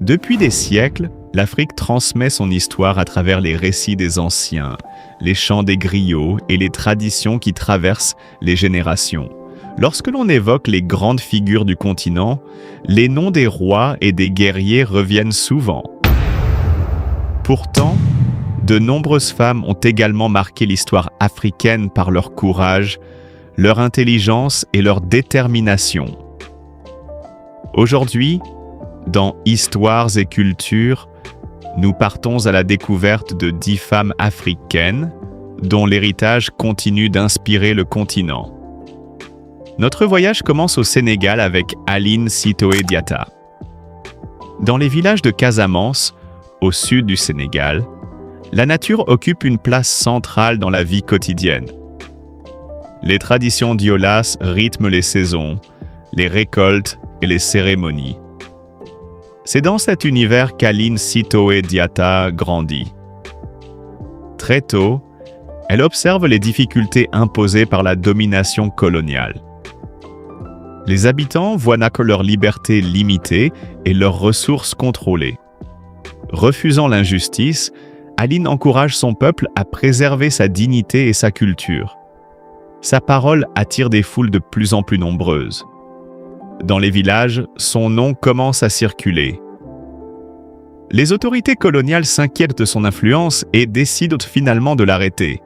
Depuis des siècles, l'Afrique transmet son histoire à travers les récits des anciens, les chants des griots et les traditions qui traversent les générations. Lorsque l'on évoque les grandes figures du continent, les noms des rois et des guerriers reviennent souvent. Pourtant, de nombreuses femmes ont également marqué l'histoire africaine par leur courage, leur intelligence et leur détermination. Aujourd'hui, dans Histoires et cultures, nous partons à la découverte de 10 femmes africaines dont l'héritage continue d'inspirer le continent. Notre voyage commence au Sénégal avec Aline Sitoé Diatta. Dans les villages de Casamance, au sud du Sénégal, la nature occupe une place centrale dans la vie quotidienne. Les traditions diolas rythment les saisons, les récoltes et les cérémonies. C'est dans cet univers qu'Aline Sitoé Diatta grandit. Très tôt, elle observe les difficultés imposées par la domination coloniale. Les habitants voient que leur liberté limitée et leurs ressources contrôlées. Refusant l'injustice, Aline encourage son peuple à préserver sa dignité et sa culture. Sa parole attire des foules de plus en plus nombreuses. Dans les villages, son nom commence à circuler. Les autorités coloniales s'inquiètent de son influence et décident finalement de l'arrêter.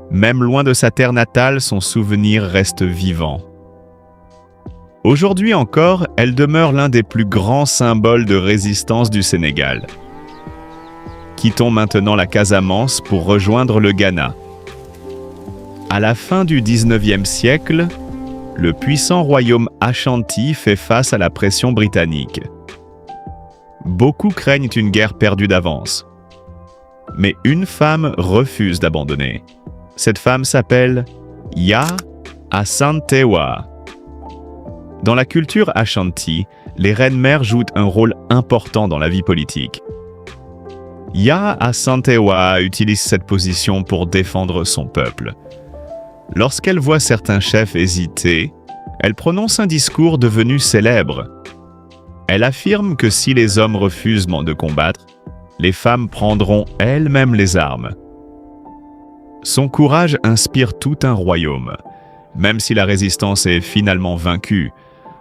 Même loin de sa terre natale, son souvenir reste vivant. Aujourd'hui encore, elle demeure l'un des plus grands symboles de résistance du Sénégal. Quittons maintenant la Casamance pour rejoindre le Ghana. À la fin du XIXe siècle, le puissant royaume Ashanti fait face à la pression britannique. Beaucoup craignent une guerre perdue d'avance. Mais une femme refuse d'abandonner. Cette femme s'appelle Yaa Asantewaa. Dans la culture Ashanti, les reines-mères jouent un rôle important dans la vie politique. Yaa Asantewaa utilise cette position pour défendre son peuple. Lorsqu'elle voit certains chefs hésiter, elle prononce un discours devenu célèbre. Elle affirme que si les hommes refusent de combattre, les femmes prendront elles-mêmes les armes. Son courage inspire tout un royaume. Même si la résistance est finalement vaincue,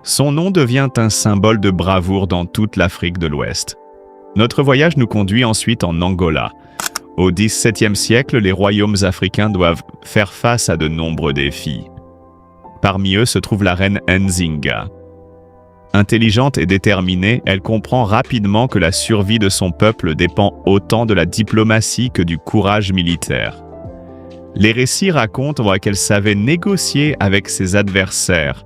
son nom devient un symbole de bravoure dans toute l'Afrique de l'Ouest. Notre voyage nous conduit ensuite en Angola. Au XVIIe siècle, les royaumes africains doivent faire face à de nombreux défis. Parmi eux se trouve la reine Nzinga. Intelligente et déterminée, elle comprend rapidement que la survie de son peuple dépend autant de la diplomatie que du courage militaire. Les récits racontent qu'elle savait négocier avec ses adversaires,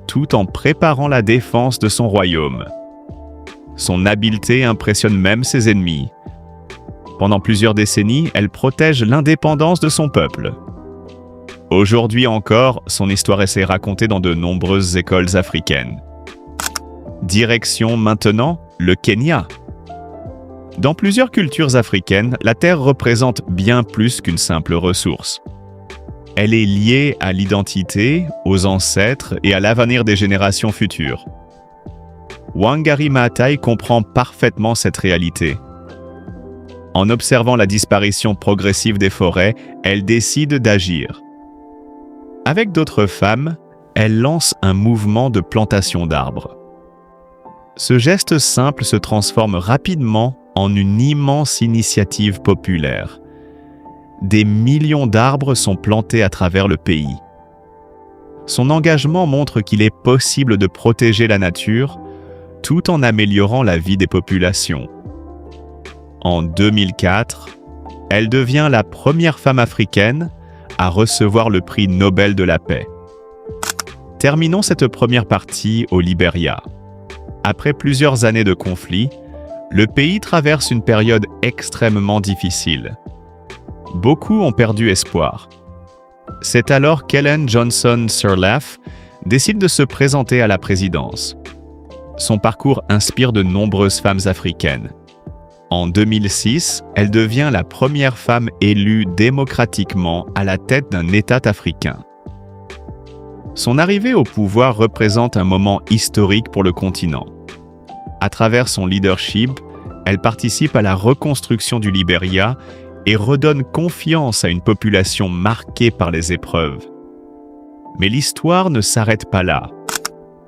tout en préparant la défense de son royaume. Son habileté impressionne même ses ennemis. Pendant plusieurs décennies, elle protège l'indépendance de son peuple. Aujourd'hui encore, son histoire est racontée dans de nombreuses écoles africaines. Direction maintenant le Kenya. Dans plusieurs cultures africaines, la terre représente bien plus qu'une simple ressource. Elle est liée à l'identité, aux ancêtres et à l'avenir des générations futures. Wangari Maathai comprend parfaitement cette réalité. En observant la disparition progressive des forêts, elle décide d'agir. Avec d'autres femmes, elle lance un mouvement de plantation d'arbres. Ce geste simple se transforme rapidement en une immense initiative populaire. Des millions d'arbres sont plantés à travers le pays. Son engagement montre qu'il est possible de protéger la nature tout en améliorant la vie des populations. En 2004, elle devient la première femme africaine à recevoir le prix Nobel de la paix. Terminons cette première partie au Libéria. Après plusieurs années de conflits, le pays traverse une période extrêmement difficile. Beaucoup ont perdu espoir. C'est alors qu'Ellen Johnson Sirleaf décide de se présenter à la présidence. Son parcours inspire de nombreuses femmes africaines. En 2006, elle devient la première femme élue démocratiquement à la tête d'un État africain. Son arrivée au pouvoir représente un moment historique pour le continent. À travers son leadership, elle participe à la reconstruction du Libéria et redonne confiance à une population marquée par les épreuves. Mais l'histoire ne s'arrête pas là.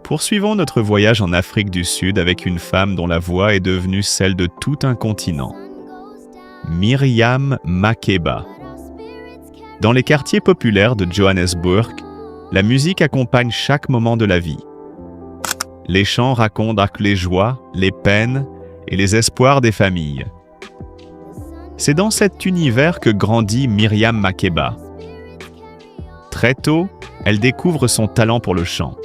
Poursuivons notre voyage en Afrique du Sud avec une femme dont la voix est devenue celle de tout un continent. Miriam Makeba. Dans les quartiers populaires de Johannesburg, la musique accompagne chaque moment de la vie. Les chants racontent les joies, les peines et les espoirs des familles. C'est dans cet univers que grandit Miriam Makeba. Très tôt, elle découvre son talent pour le chant.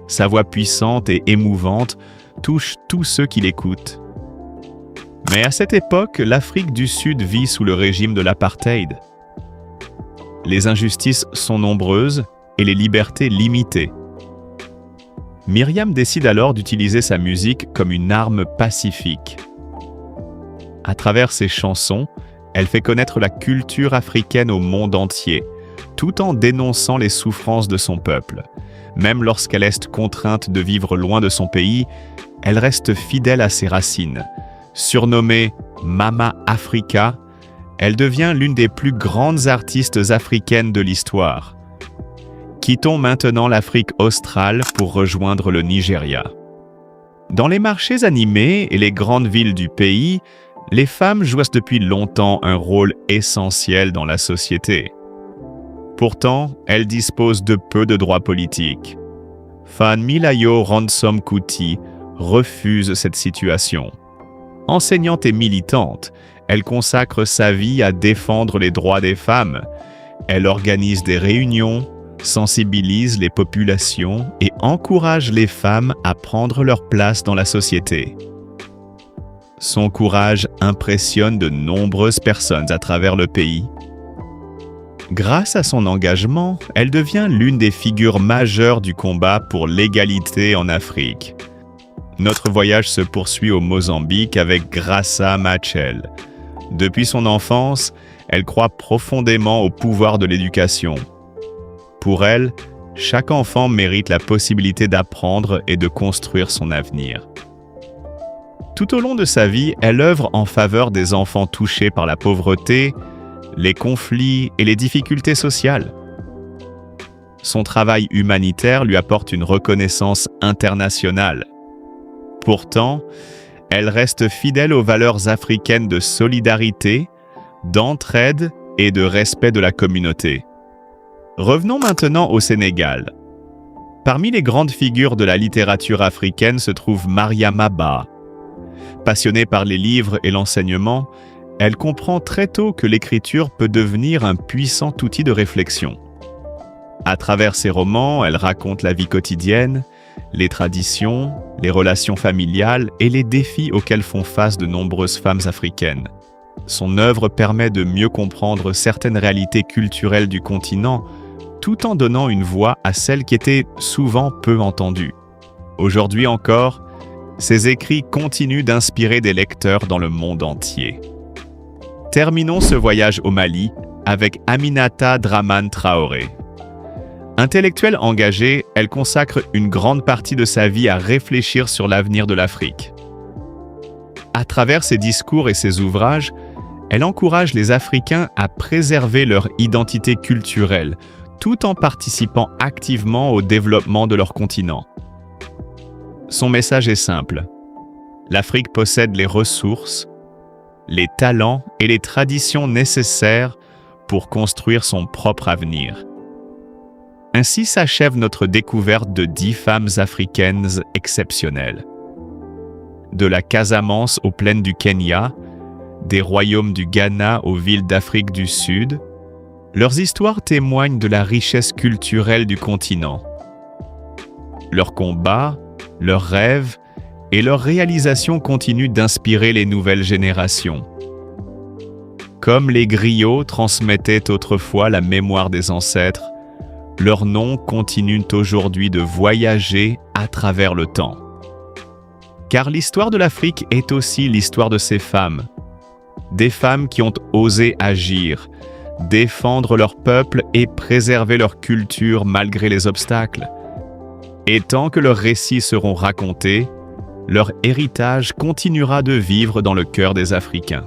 Sa voix puissante et émouvante touche tous ceux qui l'écoutent. Mais à cette époque, l'Afrique du Sud vit sous le régime de l'apartheid. Les injustices sont nombreuses et les libertés limitées. Miriam décide alors d'utiliser sa musique comme une arme pacifique. À travers ses chansons, elle fait connaître la culture africaine au monde entier, tout en dénonçant les souffrances de son peuple. Même lorsqu'elle est contrainte de vivre loin de son pays, elle reste fidèle à ses racines. Surnommée Mama Africa, elle devient l'une des plus grandes artistes africaines de l'histoire. Quittons maintenant l'Afrique australe pour rejoindre le Nigeria. Dans les marchés animés et les grandes villes du pays, les femmes jouent depuis longtemps un rôle essentiel dans la société. Pourtant, elles disposent de peu de droits politiques. Funmilayo Ransome Kuti refuse cette situation. Enseignante et militante, elle consacre sa vie à défendre les droits des femmes. Elle organise des réunions, sensibilise les populations et encourage les femmes à prendre leur place dans la société. Son courage impressionne de nombreuses personnes à travers le pays. Grâce à son engagement, elle devient l'une des figures majeures du combat pour l'égalité en Afrique. Notre voyage se poursuit au Mozambique avec Graça Machel. Depuis son enfance, elle croit profondément au pouvoir de l'éducation. Pour elle, chaque enfant mérite la possibilité d'apprendre et de construire son avenir. Tout au long de sa vie, elle œuvre en faveur des enfants touchés par la pauvreté, les conflits et les difficultés sociales. Son travail humanitaire lui apporte une reconnaissance internationale. Pourtant, elle reste fidèle aux valeurs africaines de solidarité, d'entraide et de respect de la communauté. Revenons maintenant au Sénégal. Parmi les grandes figures de la littérature africaine se trouve Mariama Ba. Passionnée par les livres et l'enseignement, elle comprend très tôt que l'écriture peut devenir un puissant outil de réflexion. À travers ses romans, elle raconte la vie quotidienne, les traditions, les relations familiales et les défis auxquels font face de nombreuses femmes africaines. Son œuvre permet de mieux comprendre certaines réalités culturelles du continent, tout en donnant une voix à celles qui étaient souvent peu entendues. Aujourd'hui encore, ses écrits continuent d'inspirer des lecteurs dans le monde entier. Terminons ce voyage au Mali avec Aminata Dramane Traoré. Intellectuelle engagée, elle consacre une grande partie de sa vie à réfléchir sur l'avenir de l'Afrique. À travers ses discours et ses ouvrages, elle encourage les Africains à préserver leur identité culturelle, tout en participant activement au développement de leur continent. Son message est simple. L'Afrique possède les ressources, les talents et les traditions nécessaires pour construire son propre avenir. Ainsi s'achève notre découverte de 10 femmes africaines exceptionnelles. De la Casamance aux plaines du Kenya, des royaumes du Ghana aux villes d'Afrique du Sud, leurs histoires témoignent de la richesse culturelle du continent. Leurs combats, leurs rêves et leurs réalisations continuent d'inspirer les nouvelles générations. Comme les griots transmettaient autrefois la mémoire des ancêtres, leurs noms continuent aujourd'hui de voyager à travers le temps. Car l'histoire de l'Afrique est aussi l'histoire de ces femmes. Des femmes qui ont osé agir, défendre leur peuple et préserver leur culture malgré les obstacles. Et tant que leurs récits seront racontés, leur héritage continuera de vivre dans le cœur des Africains.